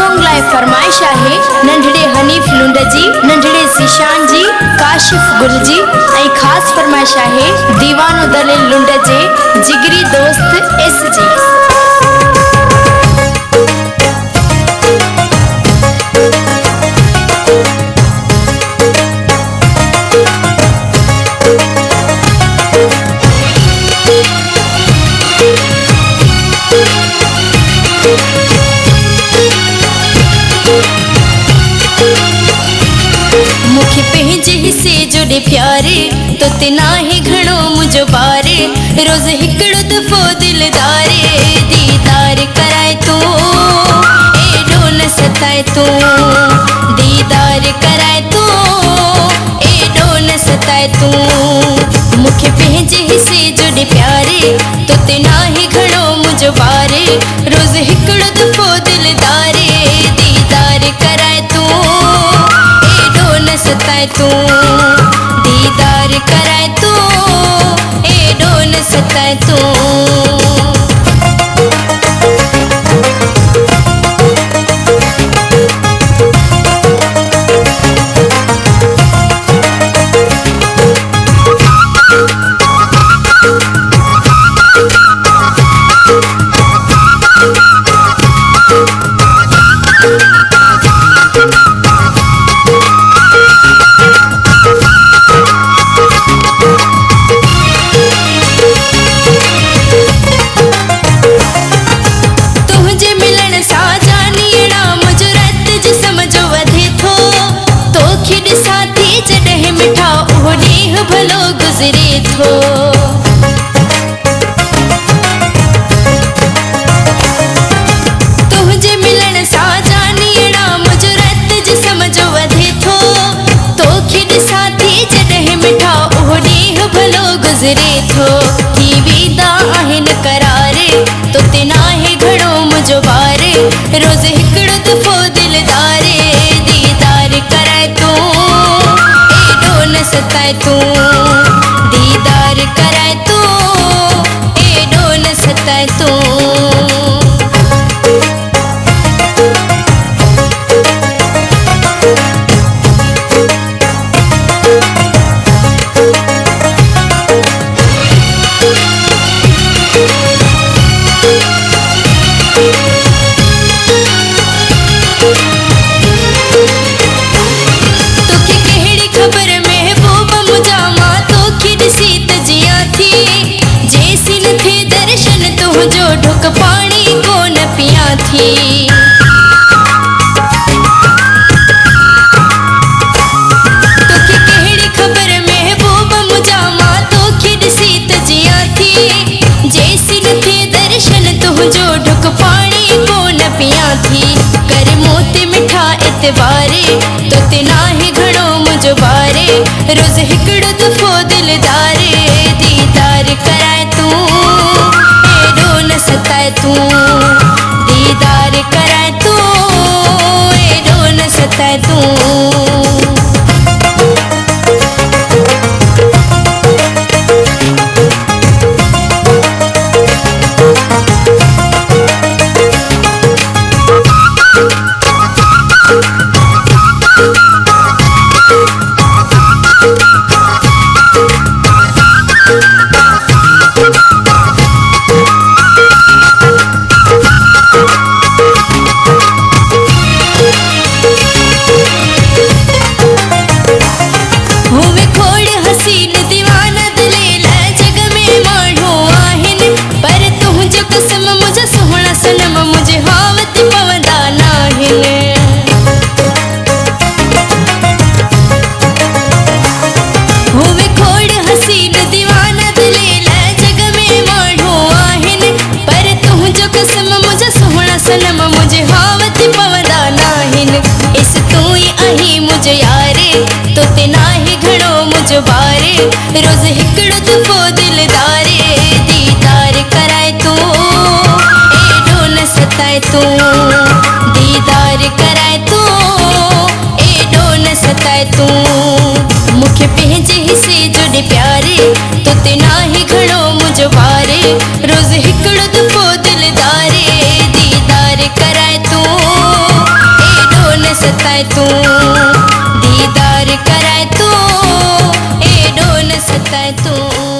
Song live फरमाइश है नंढड़े हनीफ लुंड जी, नंढड़े ज़ीशान जी, काशिफ गुल जी ऐं खास फरमाइश है दीवानो दलील लुंड जे जिगरी दोस्त एस जी। मुखे पंहिंजे हिस्से जोड़े प्यारे तो तिना ही घणो मुझो बारे, रोज़ हिकिड़ो दफ़ो दिलदारे दीदार कराए तू एडो न सताए तू, दीदार कराए तू एडो न सताए तू। मुखे पंहिंजे हिस्से जोड़े प्यारे तो तिना ही घणो मुझो बारे, रोज़ हिकिड़ो दफ़ो दिलदारे दीदार कराए तू न सताए तू, दीदार कराए तू एडो न सताए तू। भलो गुजरे थो तुझे मिलन सा जानियड़ा मुझो रत जी समझो वधे थो, तोखे ॾिसां थी जॾहिं मिठा उहो ॾींहुं भलो गुज़रे थो। थी वेंदा आहिनि करारे तो तिना ही घणो मुझो बारे, रोज़ हिकिड़ो दफ़ो दिलदारे दीदार कराए तू एडो न सताए तू, दीदार कराए तू एडो न सताए तू। जो ढुक पानी को न पिया थी, तोखे कहिड़ी ख़बर महबूब मुझा मां तोखे ॾिसी त जिया थी, जेसी न थे दर्शन तुझो ढुक पानी को न पिया थी। कर मोते मिठा एतबारे तो तिना ही घणो मुझो बारे, रोज़ हिकिड़ो दफ़ो दिलदारे दीदार कराए तू न सताए तू, दीदार कराए तू एडो न सताए तू। सनम मुझे हावत पवंदा नाहिनि, होवे खोड़ हसीन दीवाना दलील जग में माण्हू आहिनि, पर तुझो कसम मुझे सुहिणा सनम मुझे हावत पवंदा नाहिनि। इस तू ही आहीं मुझे यारे तो तिना ही घणो मुझो बारे, रोज़ हिकिड़ो दफ़ो दिलदारे दीदार कराए तू न सताए तू, दीदार कराए तू एडो न सताए तू। मुखे पंहिंजे हिस्से जोड़े प्यारे तो तिना ही घणो मुझो बारे, रोज़ हिकिड़ो दफ़ो दिलदारे दीदार कराए तू सताए तू, दीदार कराए तू, एडो न सताए तू।